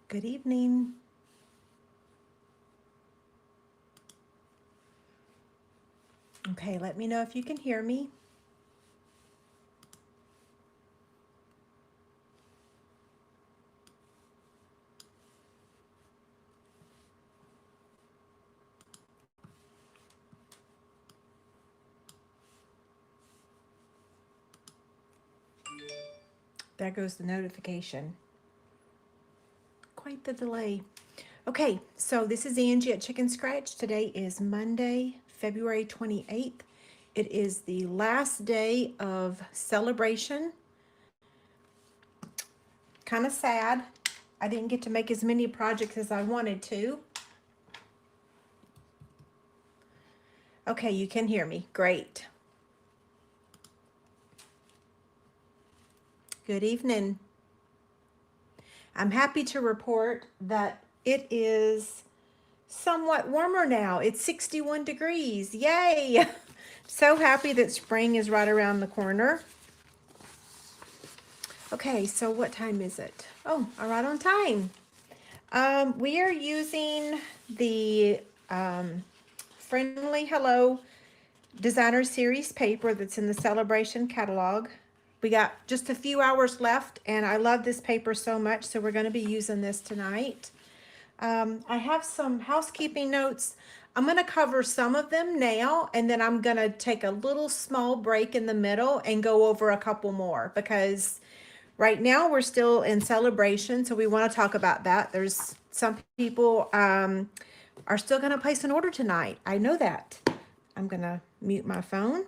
Good evening. Okay, let me know if you can hear me. There goes the notification. Quite the delay. Okay, so this is Angie at Chicken Scratch. Today is Monday, February 28th. It is the last day of celebration. Kind of sad. I didn't get to make as many projects as I wanted to. Okay, you can hear me. Great. Good evening. I'm happy to report that it is somewhat warmer now. It's 61 degrees. Yay! So happy that spring is right around the corner. Okay, so what time is it? Oh, all right on time. We are using the Friendly Hello Designer Series paper that's in the Celebration catalog. We got just a few hours left, and I love this paper so much, so we're going to be using this tonight. I have some housekeeping notes. I'm going to cover some of them now, and then I'm going to take a little small break in the middle and go over a couple more because right now we're still in celebration, so we want to talk about that. There's some people are still going to place an order tonight. I know that. I'm going to mute my phone.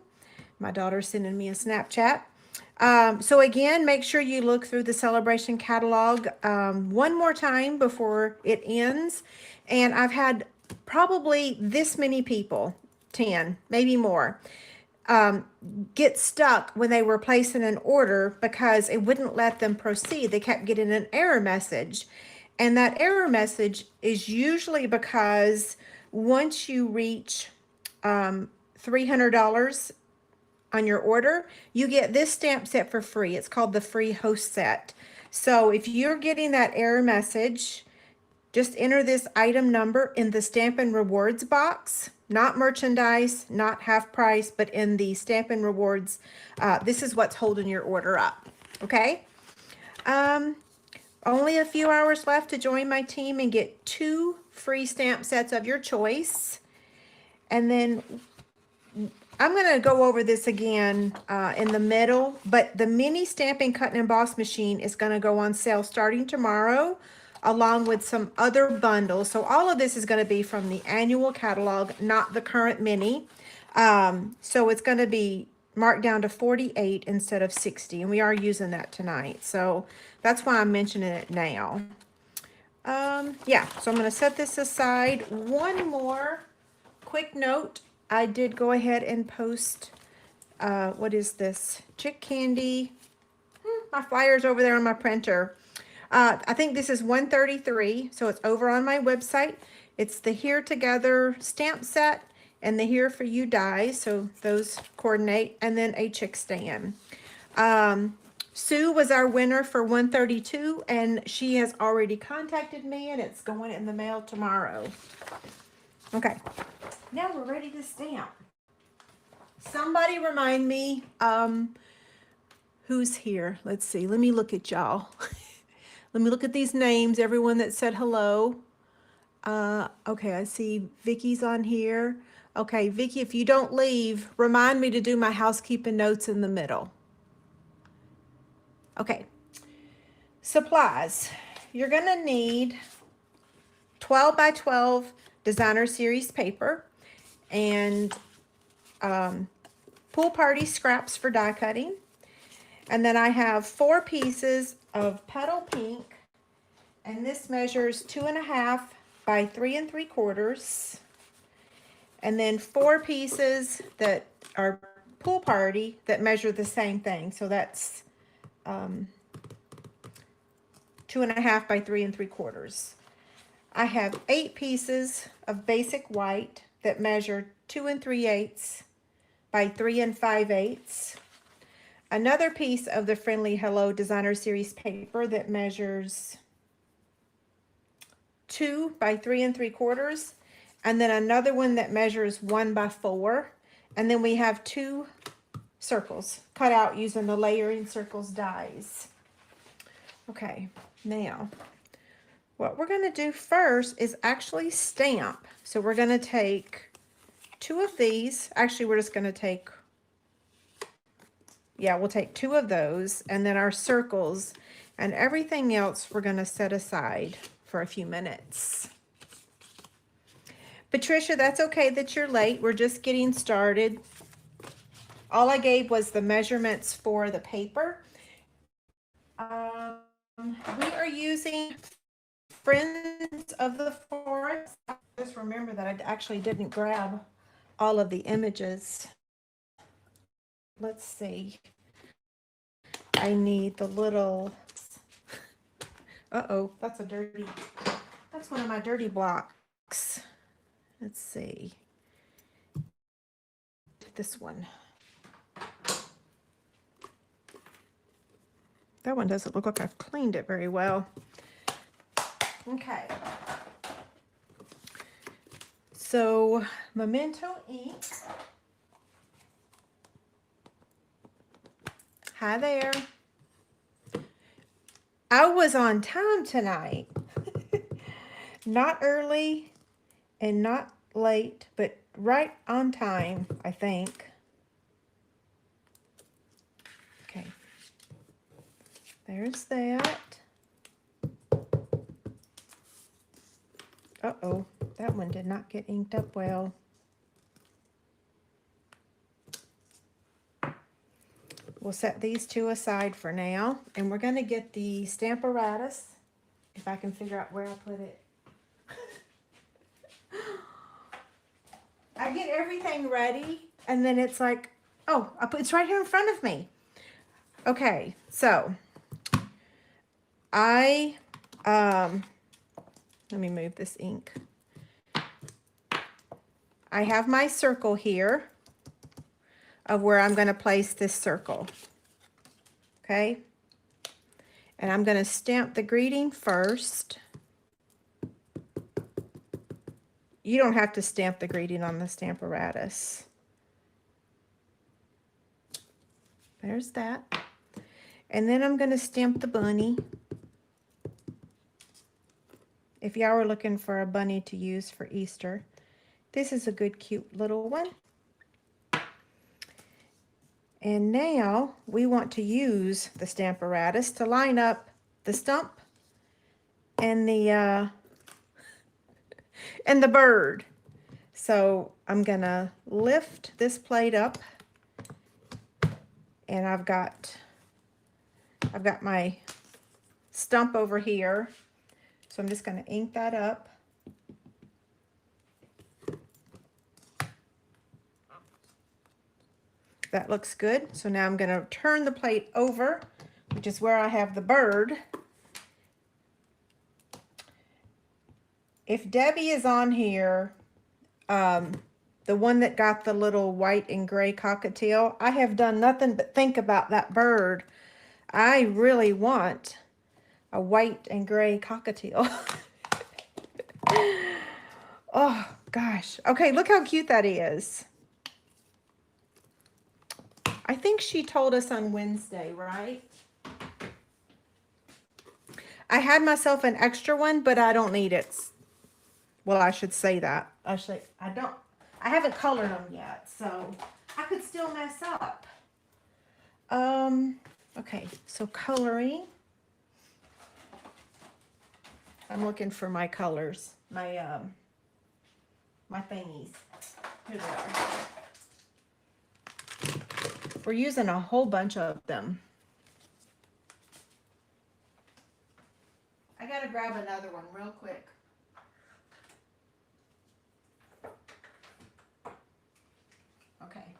My daughter's sending me a Snapchat. So again, make sure you look through the celebration catalog one more time before it ends. And I've had probably this many people, 10, maybe more, get stuck when they were placing an order because it wouldn't let them proceed. They kept getting an error message. And that error message is usually because once you reach $300 on your order, you get this stamp set for free. It's called the free host set. So if you're getting that error message, just enter this item number in the Stampin' Rewards box, not merchandise, not half price, but in the Stampin' Rewards. This is what's holding your order up, okay? Only a few hours left to join my team and get 2 free stamp sets of your choice. And then I'm going to go over this again in the middle, but the mini Stampin' Cut and Emboss machine is going to go on sale starting tomorrow, along with some other bundles. So all of this is going to be from the annual catalog, not the current mini. So it's going to be marked down to 48 instead of 60, and we are using that tonight. So that's why I'm mentioning it now. Yeah, so I'm going to set this aside. One more quick note. I did go ahead and post, what is this? Chick Candy. My flyer's over there on my printer. I think this is 133, so it's over on my website. It's the Here Together stamp set and the Here For You die, so those coordinate, and then a chick stand. Sue was our winner for 132, and she has already contacted me, and it's going in the mail tomorrow. Okay, now we're ready to stamp. Somebody remind me, who's here? Let's see. Let me look at y'all. Let me look at these names. Everyone that said hello. Okay, I see Vicky's on here. Okay, Vicky, if you don't leave, remind me to do my housekeeping notes in the middle. Okay. Supplies. You're gonna need 12 by 12 designer series paper and pool party scraps for die cutting. And then I have 4 pieces of petal pink, and this measures 2.5 by 3 3/4. And then 4 pieces that are pool party that measure the same thing. So that's 2.5 by 3 3/4. I have 8 pieces of basic white that measure 2 3/8 by 3 5/8. Another piece of the Friendly Hello Designer Series paper that measures 2 by 3 3/4, and then another one that measures 1 by 4. And then we have 2 circles cut out using the layering circles dies. Okay, now what we're going to do first is actually stamp. So we're going to take 2 of these. Actually, we're just going to take, yeah, we'll take 2 of those, and then our circles and everything else we're going to set aside for a few minutes. Patricia, that's okay that you're late. We're just getting started. All I gave was the measurements for the paper. We are using Friends of the Forest. Just remember that I actually didn't grab all of the images. Let's see. I need the little, uh-oh, that's one of my dirty blocks. Let's see. This one. That one doesn't look like I've cleaned it very well. Okay. So, Memento ink. Hi there. I was on time tonight. Not early and not late, but right on time, I think. Okay. There's that. Uh-oh, that one did not get inked up well. We'll set these 2 aside for now, and we're going to get the Stamparatus, if I can figure out where I put it. I get everything ready, and then it's like, oh, it's right here in front of me. Okay, so let me move this ink. I have my circle here of where I'm going to place this circle. Okay? And I'm going to stamp the greeting first. You don't have to stamp the greeting on the Stamparatus. There's that. And then I'm going to stamp the bunny. If y'all are looking for a bunny to use for Easter, this is a good, cute little one. And now we want to use the Stamparatus to line up the stump and the bird. So I'm gonna lift this plate up, and I've got my stump over here. So I'm just gonna ink that up. That looks good. So now I'm going to turn the plate over, which is where I have the bird. If Debbie is on here, the one that got the little white and gray cockatiel, I have done nothing but think about that bird. I really want a white and gray cockatiel. Oh, gosh. Okay, look how cute that is. I think she told us on Wednesday, right? I had myself an extra one, but I don't need it. Well, I should say that. I haven't colored them yet, so I could still mess up. Okay, so coloring. I'm looking for my colors, my thingies. Here they are. We're using a whole bunch of them. I gotta grab another one real quick. Okay.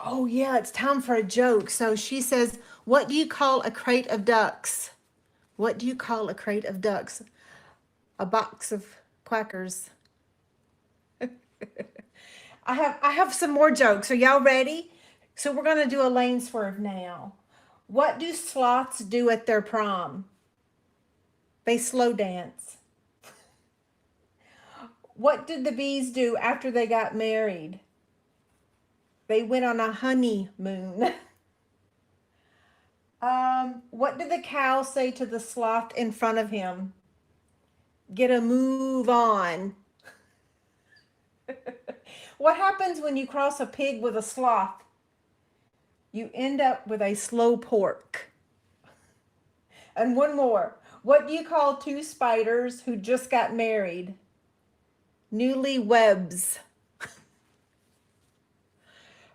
Oh yeah, it's time for a joke. So she says, what do you call a crate of ducks? What do you call a crate of ducks? A box of quackers. I have some more jokes. Are y'all ready? So we're gonna do a lane swerve now. What do sloths do at their prom? They slow dance. What did the bees do after they got married? They went on a honeymoon. What did the cow say to the sloth in front of him? Get a move on. What happens when you cross a pig with a sloth? You end up with a slow pork. And one more. What do you call two spiders who just got married? Newlywebs.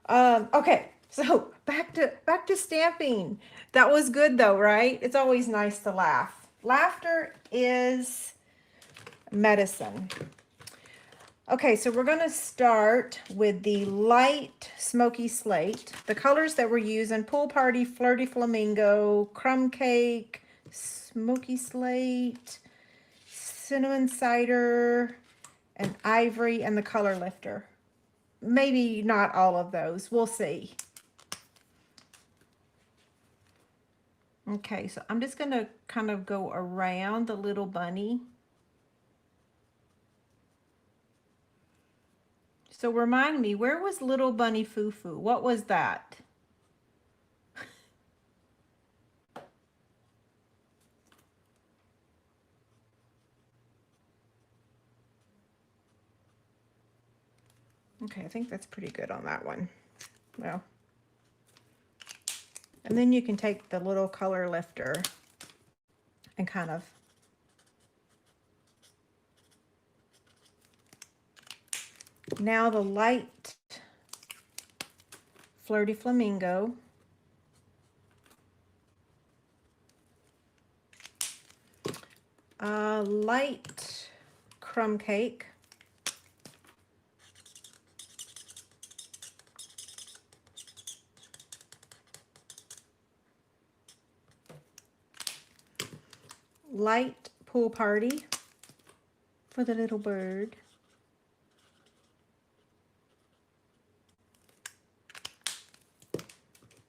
Okay, so back to stamping. That was good though, right? It's always nice to laugh. Laughter is medicine. Okay, so we're going to start with the light smoky slate. The colors that we're using: Pool Party, Flirty Flamingo, Crumb Cake, Smoky Slate, Cinnamon Cider, and Ivory, and the Color Lifter. Maybe not all of those. We'll see. Okay, so I'm just going to kind of go around the little bunny. So remind me, where was Little Bunny Foo Foo? What was that? Okay, I think that's pretty good on that one. Well, and then you can take the little color lifter and kind of now the light Flirty Flamingo. Light Crumb Cake. Light Pool Party for the little bird.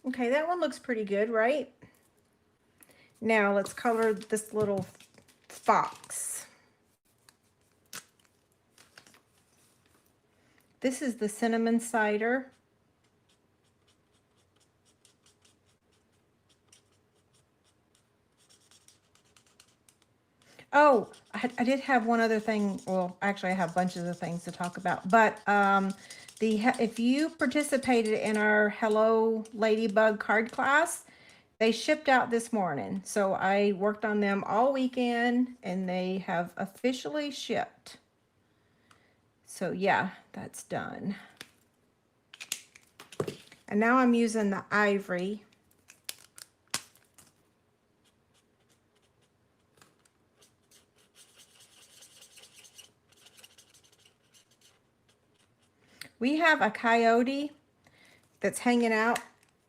Okay, that one looks pretty good, right? Now let's color this little fox. This is the Cinnamon Cider. Oh, I did have one other thing. Well, actually, I have bunches of things to talk about. But if you participated in our Hello Ladybug card class, they shipped out this morning. So I worked on them all weekend, and they have officially shipped. So yeah, that's done. And now I'm using the Ivory. We have a coyote that's hanging out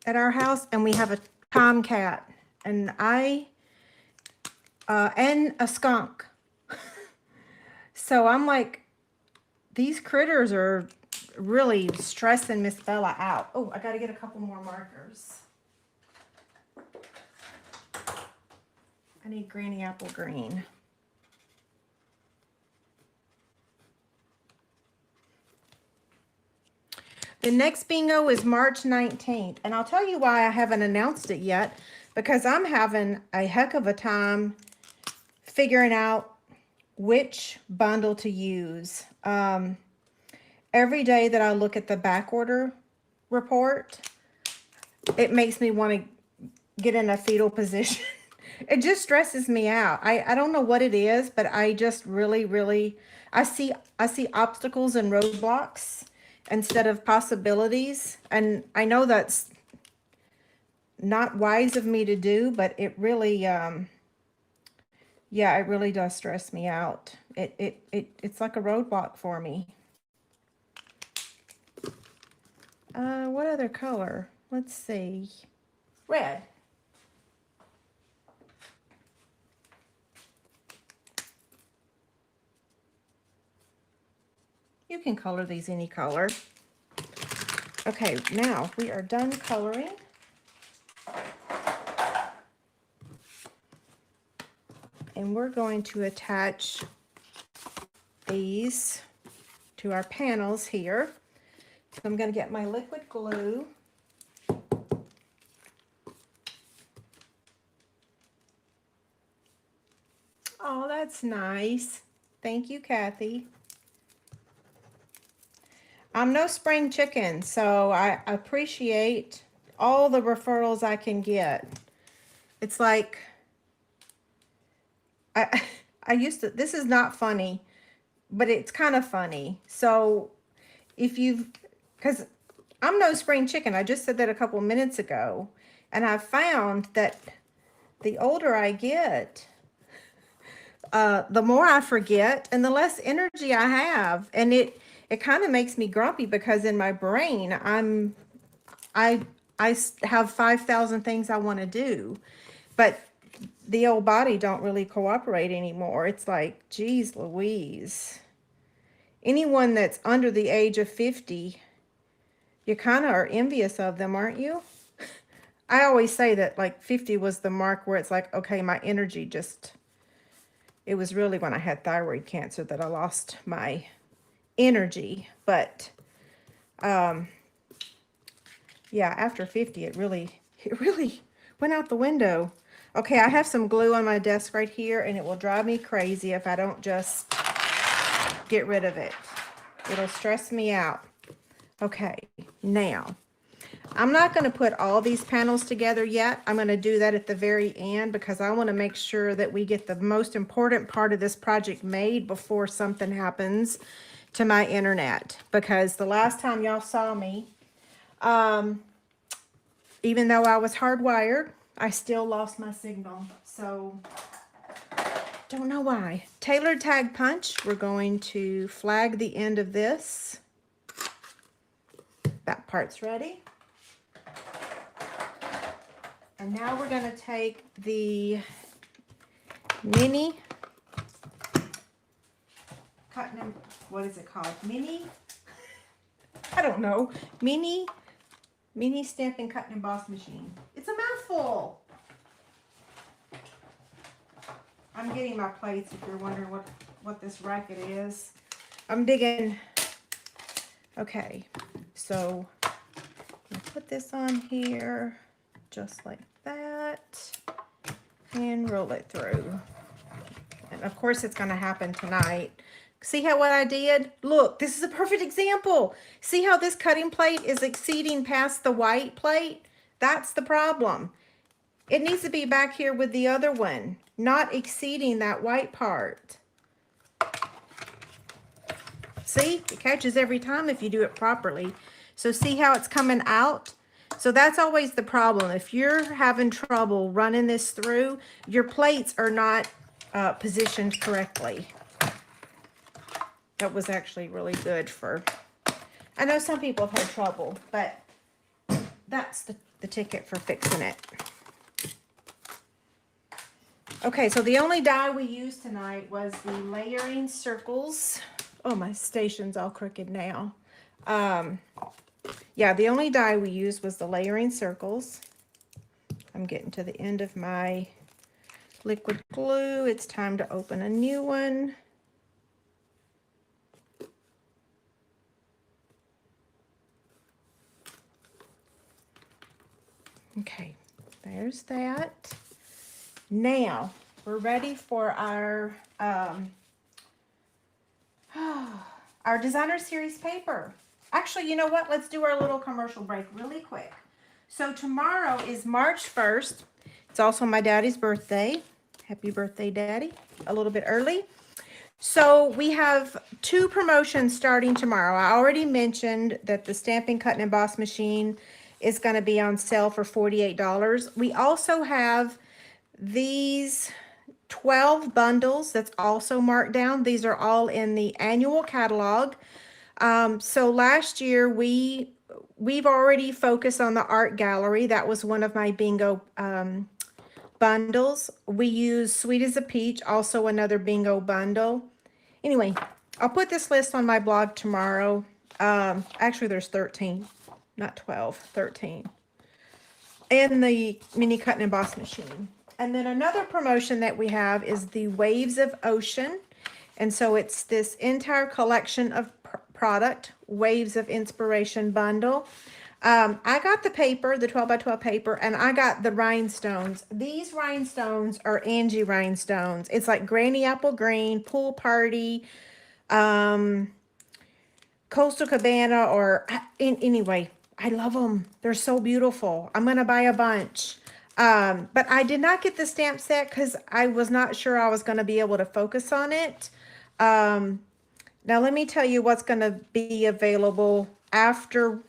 at our house, and we have a tomcat, and and a skunk. So I'm like, these critters are really stressing Miss Bella out. Oh, I got to get a couple more markers. I need Granny Apple Green. The next bingo is March 19th, and I'll tell you why I haven't announced it yet, because I'm having a heck of a time figuring out which bundle to use. Every day that I look at the back order report, it makes me want to get in a fetal position. It just stresses me out. I don't know what it is, but I just really I see obstacles and roadblocks instead of possibilities. And I know that's not wise of me to do, but it really yeah, it really does stress me out. It's like a roadblock for me. What other color? Let's see. Red. You can color these any color. Okay, now we are done coloring. And we're going to attach these to our panels here. So I'm going to get my liquid glue. Oh, that's nice. Thank you, Kathy. I'm no spring chicken, so I appreciate all the referrals I can get. It's like, I used to, this is not funny, but it's kind of funny. So if you've, because I'm no spring chicken, I just said that a couple minutes ago, and I've found that the older I get, the more I forget and the less energy I have. And it kind of makes me grumpy because in my brain, I have 5,000 things I want to do, but the old body don't really cooperate anymore. It's like, geez Louise. Anyone that's under the age of 50, you kind of are envious of them, aren't you? I always say that like 50 was the mark where it's like, okay, my energy just, it was really when I had thyroid cancer that I lost my energy. But yeah, after 50, it really went out the window. Okay, I have some glue on my desk right here, and it will drive me crazy if I don't just get rid of it. It'll stress me out. Okay, now, I'm not going to put all these panels together yet. I'm going to do that at the very end because I want to make sure that we get the most important part of this project made before something happens to my internet. Because the last time y'all saw me, even though I was hardwired, I still lost my signal. So, don't know why. Tailor tag punch. We're going to flag the end of this. That part's ready. And now we're going to take the mini cutting and, what is it called? I don't know. Mini Stampin' Cut and Emboss machine. It's a mouthful. I'm getting my plates if you're wondering what this racket is. I'm digging. Okay, so I'll put this on here just like that and roll it through. And of course it's going to happen tonight. See how what I did? Look, this is a perfect example. See how this cutting plate is exceeding past the white plate? That's the problem. It needs to be back here with the other one, not exceeding that white part. See, it catches every time if you do it properly. So see how it's coming out? So that's always the problem. If you're having trouble running this through, your plates are not positioned correctly. That was actually really good for, I know some people have had trouble, but that's the ticket for fixing it. Okay, so the only die we used tonight was the layering circles. Oh, my station's all crooked now. Yeah, the only die we used was the layering circles. I'm getting to the end of my liquid glue. It's time to open a new one. Okay, there's that. Now, we're ready for our designer series paper. Actually, you know what? Let's do our little commercial break really quick. So tomorrow is March 1st. It's also my daddy's birthday. Happy birthday, Daddy. A little bit early. So we have 2 promotions starting tomorrow. I already mentioned that the Stampin' Cut and Emboss machine is going to be on sale for $48. We also have these 12 bundles that's also marked down. These are all in the annual catalog. So last year we've already focused on the art gallery. That was one of my bingo bundles. We use Sweet as a Peach, also another bingo bundle. Anyway, I'll put this list on my blog tomorrow. Actually, there's 13, not 12, 13. And the mini cut and emboss machine. And then another promotion that we have is the Waves of Ocean. And so it's this entire collection of product, Waves of Inspiration bundle. I got the paper, the 12 by 12 paper, and I got the rhinestones. These rhinestones are Angie rhinestones. It's like Granny Apple Green, Pool Party, Coastal Cabana, or anyway, I love them. They're so beautiful. I'm going to buy a bunch. But I did not get the stamp set because I was not sure I was going to be able to focus on it. Now let me tell you what's going to be available after,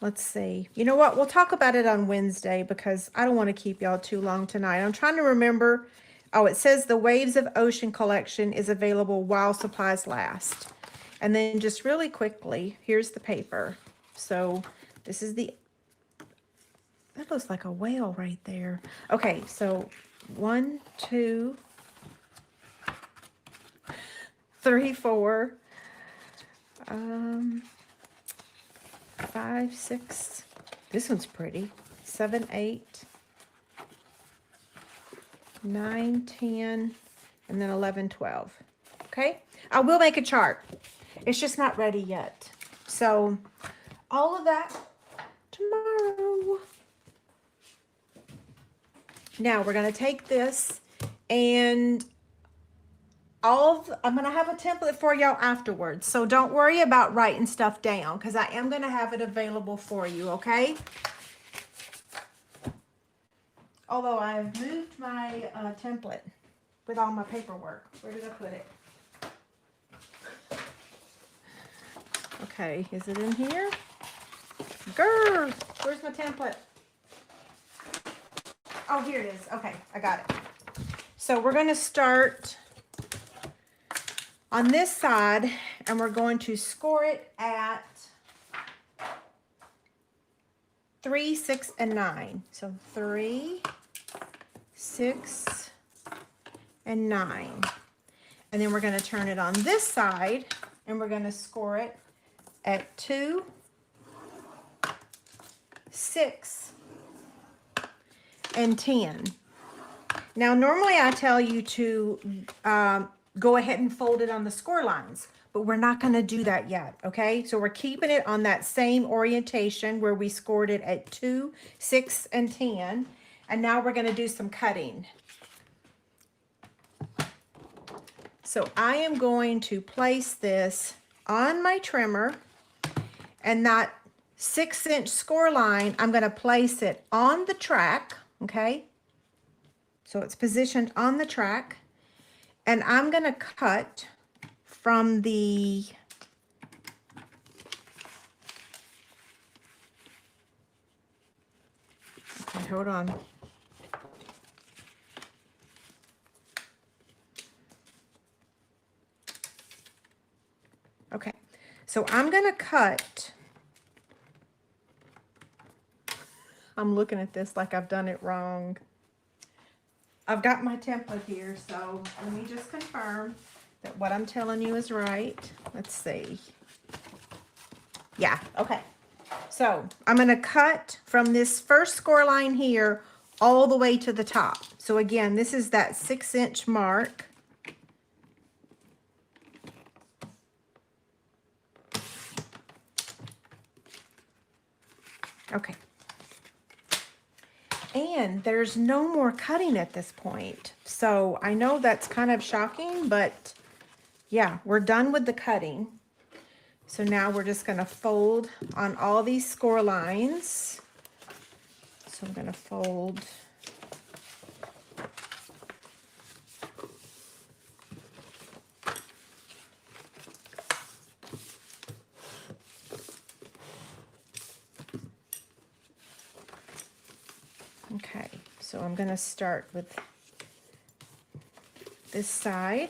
let's see. You know what? We'll talk about it on Wednesday because I don't want to keep y'all too long tonight. I'm trying to remember. Oh, it says the Waves of Ocean collection is available while supplies last. And then just really quickly, here's the paper. So this is the, that looks like a whale right there. Okay, so 1, 2, 3, 4, 5, 6. This one's pretty. 7, 8, 9, 10, and then 11, 12. Okay, I will make a chart. It's just not ready yet. So all of that tomorrow. Now we're going to take this and I'm going to have a template for y'all afterwards. So don't worry about writing stuff down because I am going to have it available for you, okay? Although I've moved my template with all my paperwork. Where did I put it? Okay, is it in here? Grr! Where's my template? Oh, here it is. Okay, I got it. So we're going to start on this side, and we're going to score it at 3, 6, and 9. So 3, 6, and 9. And then we're going to turn it on this side, and we're going to score it at 2, 6, and 10. Now, normally I tell you to go ahead and fold it on the score lines, but we're not going to do that yet, okay? So we're keeping it on that same orientation where we scored it at 2, 6, and 10. And now we're going to do some cutting. So I am going to place this on my trimmer, and that 6-inch score line, I'm going to place it on the track, okay? So it's positioned on the track, and I'm going to cut from the okay, hold on. Okay, so I'm going to cut. I'm looking at this like I've done it wrong. I've got my template here, so let me just confirm that what I'm telling you is right. Let's see. Yeah, okay. So I'm going to cut from this first score line here all the way to the top. So again, this is that 6-inch mark. Okay. And there's no more cutting at this point. So I know that's kind of shocking, but yeah, we're done with the cutting. So now we're just going to fold on all these score lines. So I'm going to fold. Okay, so I'm going to start with this side.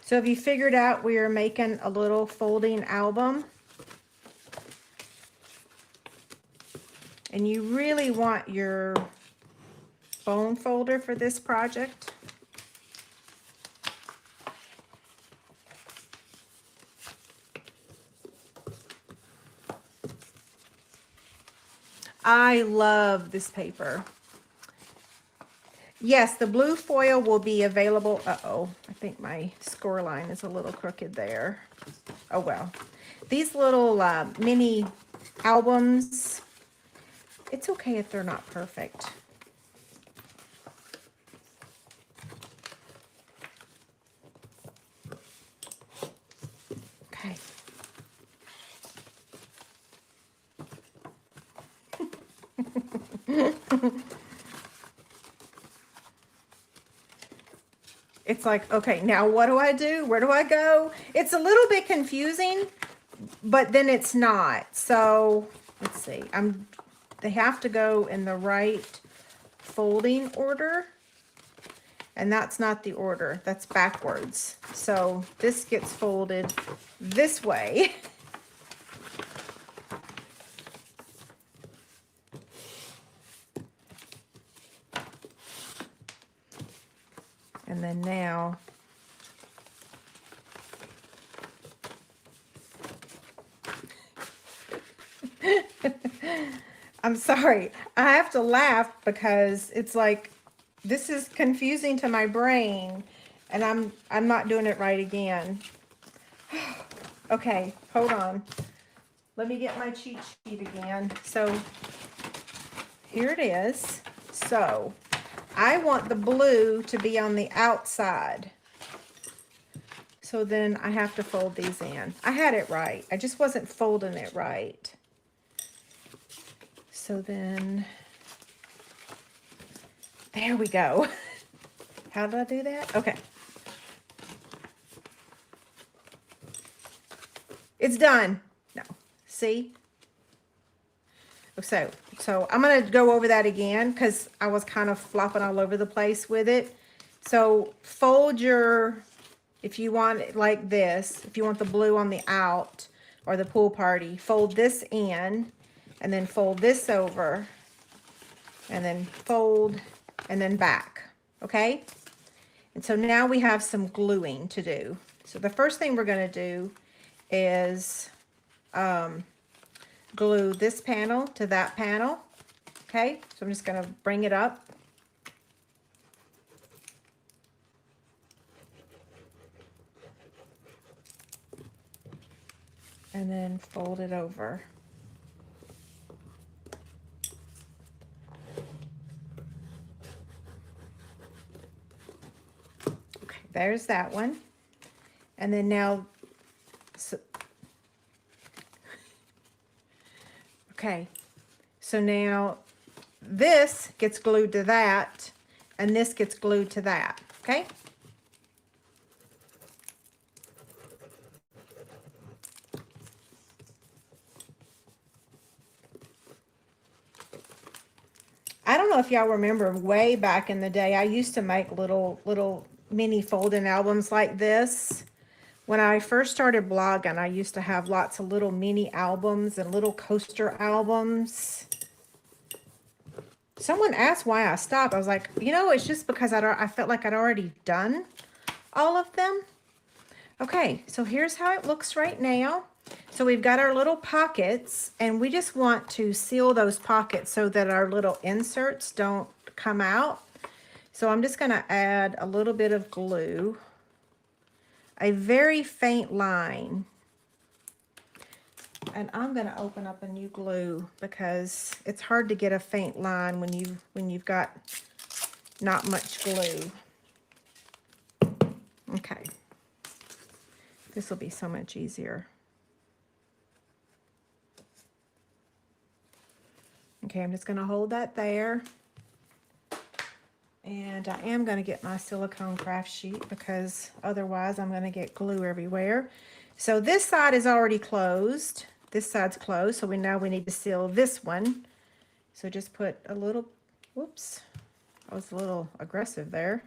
So have you figured out we are making a little folding album? And you really want your bone folder for this project. I love this paper. Yes, the blue foil will be available. Uh-oh, I think my score line is a little crooked there. Oh, well. These little mini albums, it's okay if they're not perfect. Okay. It's like, okay, now what do I do? Where do I go? It's a little bit confusing, but then it's not. So let's see. They have to go in the right folding order. And that's not the order. That's backwards. So this gets folded this way. And then now, I'm sorry, I have to laugh because it's like, this is confusing to my brain and I'm not doing it right again. Okay, hold on. Let me get my cheat sheet again. So here it is. So I want the blue to be on the outside. So then I have to fold these in. I had it right. I just wasn't folding it right. So then, there we go. How did I do that? Okay. It's done. No. See? So I'm going to go over that again because I was kind of flopping all over the place with it. So fold your, if you want it like this, if you want the blue on the out or the pool party, fold this in and then fold this over and then fold and then back. Okay? And so now we have some gluing to do. So the first thing we're going to do is glue this panel to that panel. Okay, so I'm just going to bring it up. And then fold it over. Okay, there's that one. And then now, okay, so now this gets glued to that, and this gets glued to that, okay? I don't know if y'all remember way back in the day, I used to make little mini folding albums like this. When I first started blogging, I used to have lots of little mini albums and little coaster albums. Someone asked why I stopped. I was like, you know, it's just because I felt like I'd already done all of them. Okay, so here's how it looks right now. So we've got our little pockets, and we just want to seal those pockets so that our little inserts don't come out. So I'm just going to add a little bit of glue, a very faint line. And I'm going to open up a new glue because it's hard to get a faint line when you've got not much glue. Okay. This will be so much easier. Okay, I'm just going to hold that there. And I am going to get my silicone craft sheet because otherwise I'm going to get glue everywhere. So this side is already closed. This side's closed, so now we need to seal this one. So just put a little, whoops, I was a little aggressive there.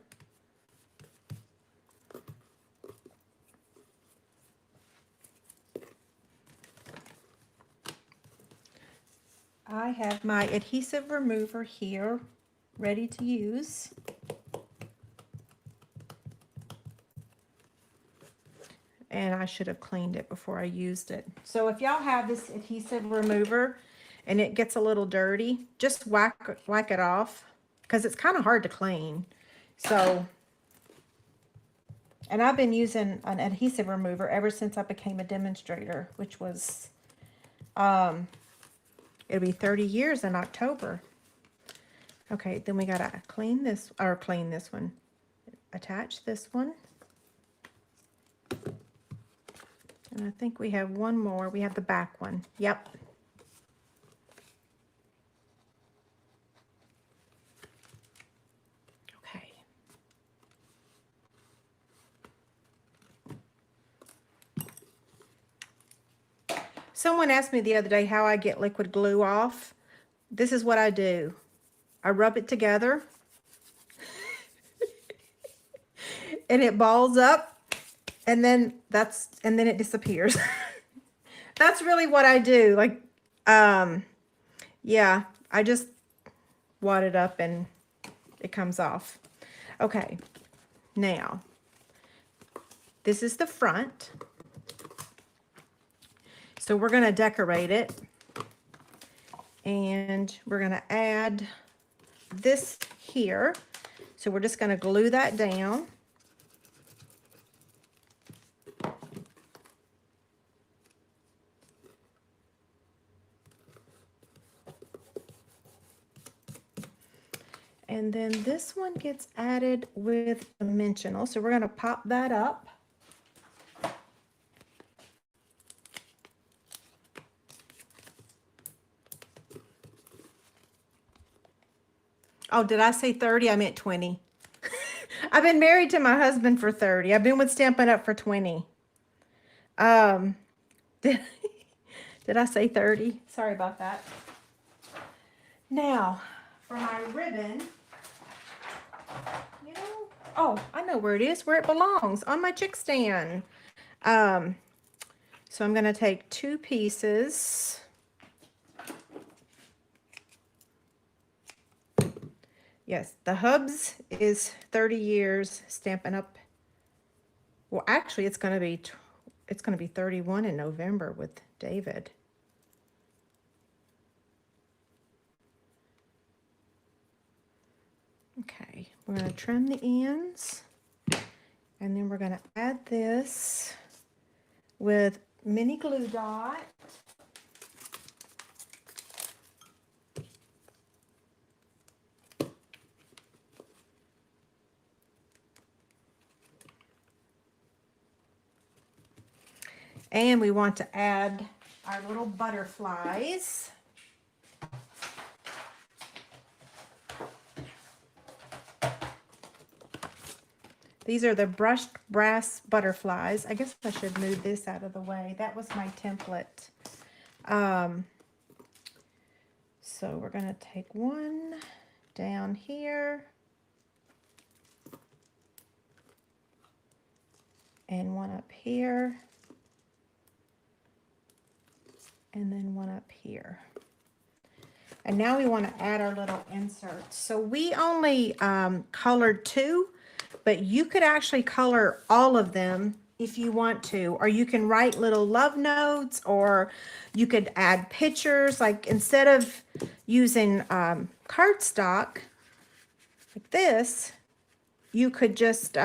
I have my adhesive remover here ready to use. And I should have cleaned it before I used it. So if y'all have this adhesive remover and it gets a little dirty, just whack it off because it's kind of hard to clean. So, and I've been using an adhesive remover ever since I became a demonstrator, which was, it'll be 30 years in October. Okay, then we gotta clean this one. Attach this one. And I think we have one more. We have the back one. Yep. Okay. Someone asked me the other day how I get liquid glue off. This is what I do. I rub it together and it balls up, and then it disappears. That's really what I do. Like, yeah, I just wad it up and it comes off. Okay, now this is the front. So we're going to decorate it, and we're going to add this here. So we're just going to glue that down. And then this one gets added with dimensional. So we're going to pop that up. Oh, did I say 30? I meant 20. I've been married to my husband for 30. I've been with Stampin' Up! For 20. Did I say 30? Sorry about that. Now, for my ribbon, you know, oh, I know where it is, where it belongs, on my chick stand. So I'm going to take 2 pieces. Yes, the Hubs is 30 years Stampin' Up. Well, actually, it's going to be 31 in November with David. Okay, we're going to trim the ends, and then we're going to add this with mini glue dot. And we want to add our little butterflies. These are the brushed brass butterflies. I guess I should move this out of the way. That was my template. So we're going to take one down here. And one up here. And then one up here. And now we want to add our little inserts. So we only colored 2, but you could actually color all of them if you want to, or you can write little love notes, or you could add pictures. Like, instead of using cardstock like this, you could just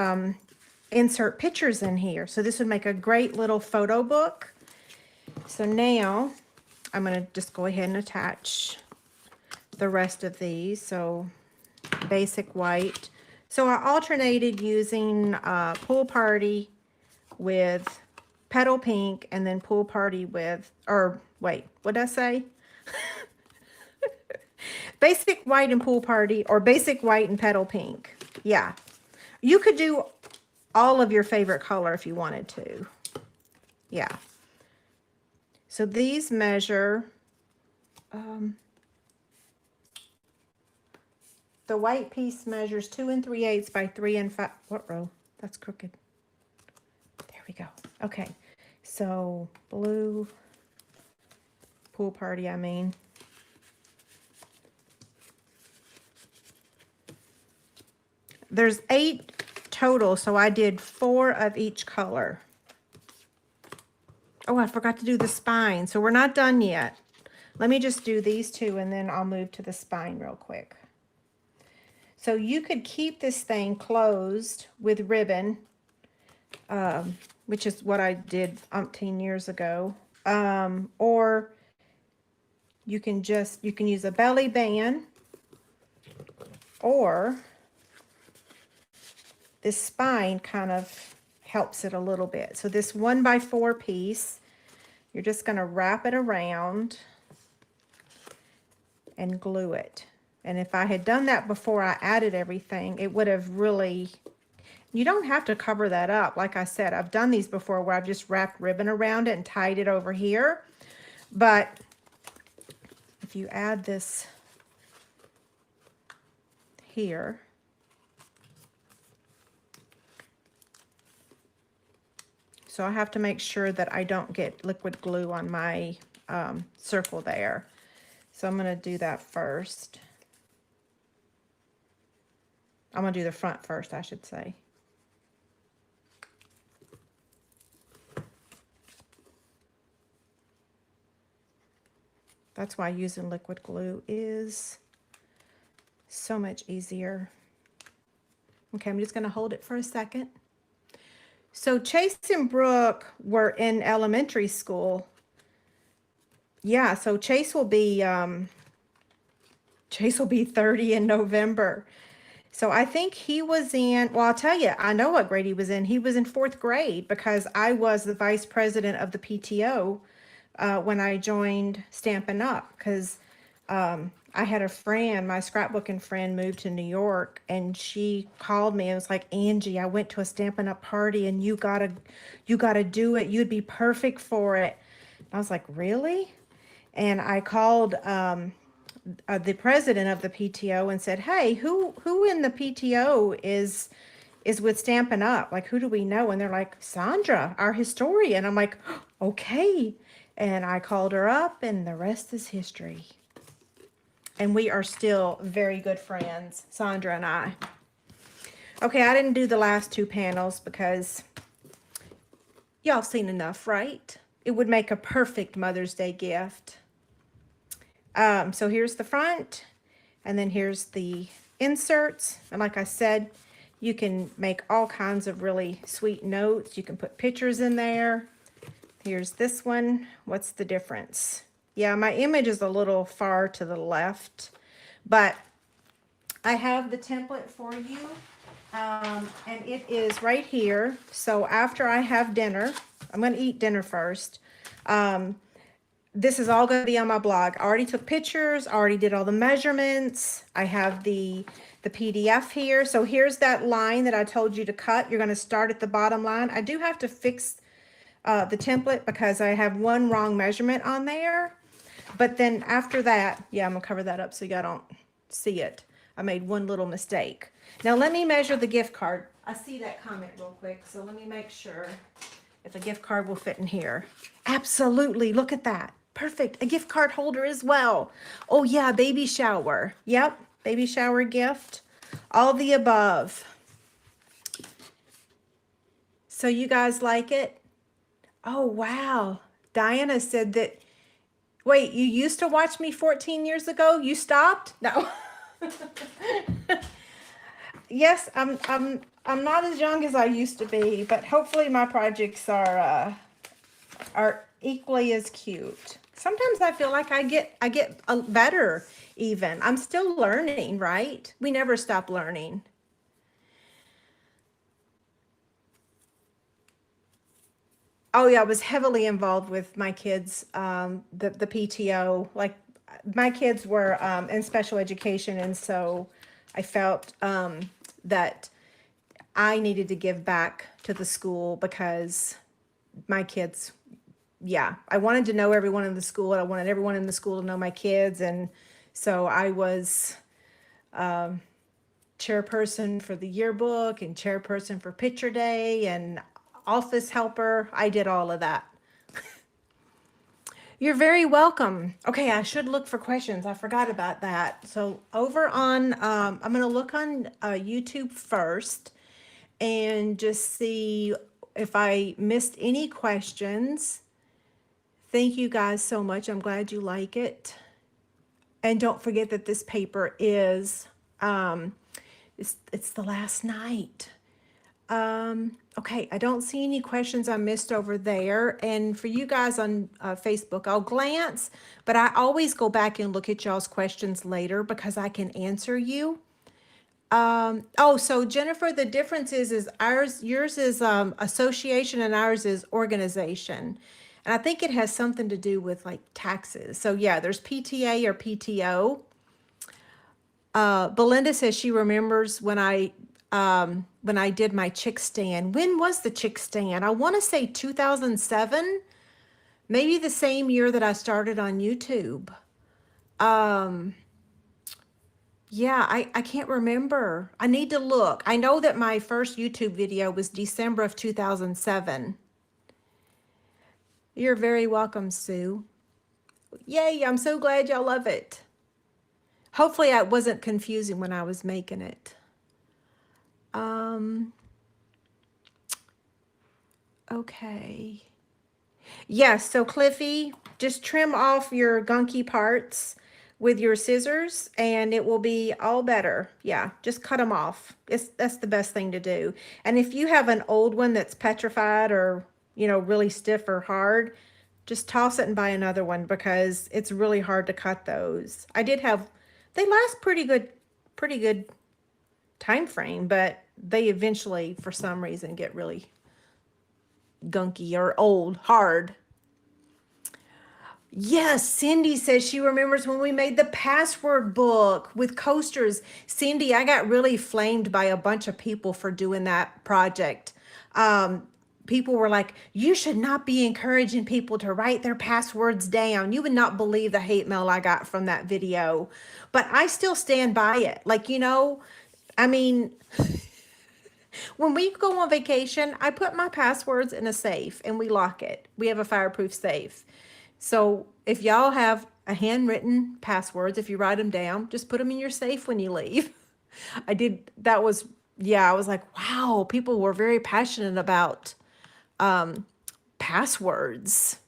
insert pictures in here. So this would make a great little photo book. So now I'm going to just go ahead and attach the rest of these. So basic white. So I alternated using Pool Party with Petal Pink, and then Pool Party with, or wait, what did I say? Basic white and Pool Party, or basic white and Petal Pink. Yeah. You could do all of your favorite color if you wanted to. Yeah. So these measure, the white piece measures 2 3/8 by 3 5. What row? That's crooked. There we go. Okay. So blue, Pool Party, I mean. There's 8 total, so I did 4 of each color. Oh, I forgot to do the spine, so we're not done yet. Let me just do these two and then I'll move to the spine real quick. So you could keep this thing closed with ribbon, which is what I did umpteen years ago. Or you can use a belly band, or this spine kind of helps it a little bit. So this 1x4 piece, you're just going to wrap it around and glue it. And if I had done that before I added everything, it would have really, you don't have to cover that up. Like I said, I've done these before where I've just wrapped ribbon around it and tied it over here. But if you add this here, so I have to make sure that I don't get liquid glue on my circle there. So I'm going to do that first. I'm going to do the front first, I should say. That's why using liquid glue is so much easier. Okay, I'm just going to hold it for a second. So Chase and Brooke were in elementary school. Yeah, so Chase will be 30 in November. So I think he was in, well, I'll tell you, I know what grade he was in. He was in 4th grade because I was the vice president of the PTO when I joined Stampin' Up, because I had a friend, my scrapbooking friend, moved to New York, and she called me and was like, Angie, I went to a Stampin' Up party and you gotta do it. You'd be perfect for it. I was like, really? And I called the president of the PTO and said, hey, who in the PTO is with Stampin' Up? Like, who do we know? And they're like, Sandra, our historian. I'm like, okay. And I called her up, and the rest is history. And we are still very good friends, Sandra and I. Okay, I didn't do the last 2 panels because y'all seen enough, right? It would make a perfect Mother's Day gift. So here's the front, and then here's the inserts. And like I said, you can make all kinds of really sweet notes. You can put pictures in there. Here's this one. What's the difference? Yeah, my image is a little far to the left, but I have the template for you, and it is right here. So after I have dinner, I'm going to eat dinner first. This is all going to be on my blog. I already took pictures, already did all the measurements. I have the PDF here. So here's that line that I told you to cut. You're going to start at the bottom line. I do have to fix the template because I have one wrong measurement on there. But then after that, yeah, I'm going to cover that up so y'all don't see it. I made one little mistake. Now let me measure the gift card. I see that comment real quick, so let me make sure if a gift card will fit in here. Absolutely, look at that. Perfect, a gift card holder as well. Oh yeah, baby shower. Yep, baby shower gift. All the above. So you guys like it? Oh wow, Diana said that, wait, you used to watch me 14 years ago? You stopped? No. Yes, I'm not as young as I used to be, but hopefully my projects are equally as cute. Sometimes I feel like I get better even. I'm still learning, right? We never stop learning. Oh yeah, I was heavily involved with my kids, the PTO. Like my kids were in special education, and so I felt that I needed to give back to the school because my kids, yeah, I wanted to know everyone in the school. I wanted everyone in the school to know my kids, and so I was chairperson for the yearbook and chairperson for picture day and office helper. I did all of that. You're very welcome. Okay, I should look for questions. I forgot about that. So over on, I'm going to look on YouTube first and just see if I missed any questions. Thank you guys so much. I'm glad you like it. And don't forget that this paper is, um, it's the last night. Okay, I don't see any questions I missed over there. And for you guys on Facebook, I'll glance, but I always go back and look at y'all's questions later because I can answer you. Oh, so Jennifer, the difference is yours is association and ours is organization. And I think it has something to do with like taxes. So yeah, there's PTA or PTO. Belinda says she remembers when I did my chick stand. When was the chick stand? I want to say 2007, maybe the same year that I started on YouTube. Um, yeah, I can't remember. I need to look. I know that my first YouTube video was December of 2007. You're very welcome, Sue. Yay, I'm so glad y'all love it. Hopefully I wasn't confusing when I was making it. Okay. Yes, so Cliffy, just trim off your gunky parts with your scissors and it will be all better. Yeah, just cut them off. That's the best thing to do. And if you have an old one that's petrified or, you know, really stiff or hard, just toss it and buy another one because it's really hard to cut those. They last pretty good time frame, but they eventually, for some reason, get really gunky or old, hard. Yes, Cindy says she remembers when we made the password book with coasters. Cindy, I got really flamed by a bunch of people for doing that project. People were like, you should not be encouraging people to write their passwords down. You would not believe the hate mail I got from that video. But I still stand by it. Like, you know, I mean, when we go on vacation, I put my passwords in a safe and we lock it. We have a fireproof safe. So if y'all have a handwritten passwords, if you write them down, just put them in your safe when you leave. Yeah, I was like, wow, people were very passionate about passwords.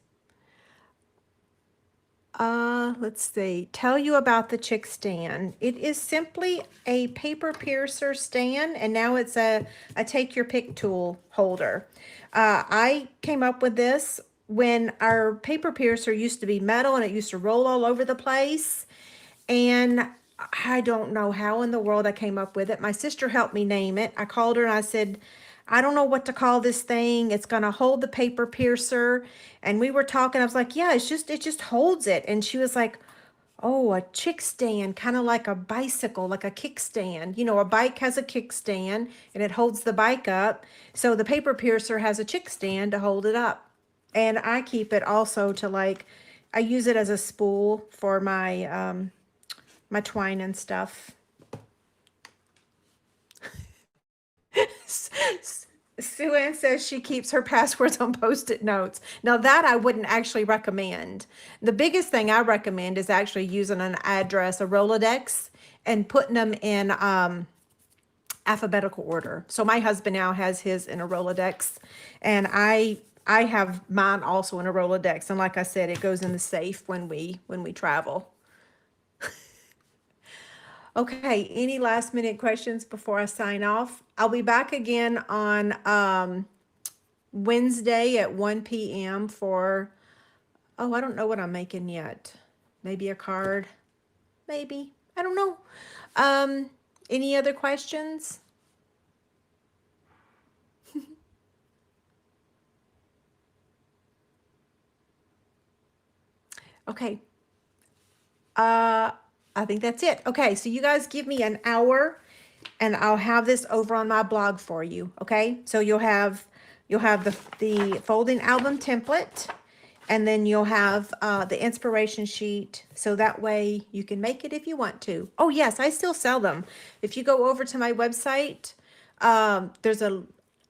Let's see. Tell you about the chick stand. It is simply a paper piercer stand, and now it's a take your pick tool holder. I came up with this when our paper piercer used to be metal and it used to roll all over the place. And I don't know how in the world I came up with it. My sister helped me name it. I called her and I said, I don't know what to call this thing. It's going to hold the paper piercer. And we were talking. I was like, yeah, it just holds it. And she was like, oh, a chick stand, kind of like a bicycle, like a kickstand. You know, a bike has a kickstand and it holds the bike up. So the paper piercer has a chick stand to hold it up. And I keep it also to like, I use it as a spool for my twine and stuff. Sue Ann says she keeps her passwords on Post-it notes. Now that I wouldn't actually recommend. The biggest thing I recommend is actually using an address, a Rolodex, and putting them in alphabetical order. So my husband now has his in a Rolodex, and I have mine also in a Rolodex. And like I said, it goes in the safe when we travel. Okay, any last minute questions before I sign off? I'll be back again on Wednesday at 1 p.m. for, oh, I don't know what I'm making yet. Maybe a card, maybe, I don't know. Any other questions? Okay. I think that's it. Okay, so you guys give me an hour and I'll have this over on my blog for you. Okay, so you'll have the folding album template, and then you'll have the inspiration sheet, so that way you can make it if you want to. Oh yes, I still sell them. If you go over to my website, there's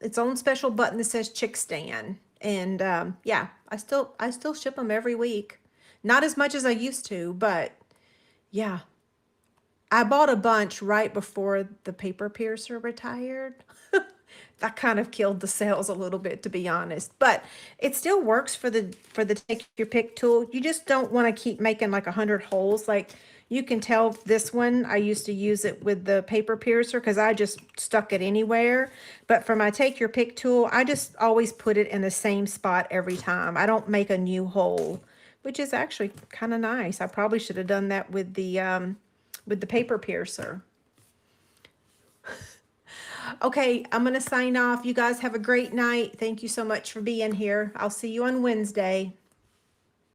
its own special button that says Chick Stand, and yeah, I still ship them every week. Not as much as I used to, but yeah. I bought a bunch right before the paper piercer retired. that kind of killed the sales a little bit, to be honest. But it still works for the take your pick tool. You just don't want to keep making like 100 holes. Like you can tell this one, I used to use it with the paper piercer because I just stuck it anywhere. But for my take your pick tool, I just always put it in the same spot every time. I don't make a new hole, which is actually kind of nice. I probably should have done that with the paper piercer. Okay, I'm going to sign off. You guys have a great night. Thank you so much for being here. I'll see you on Wednesday.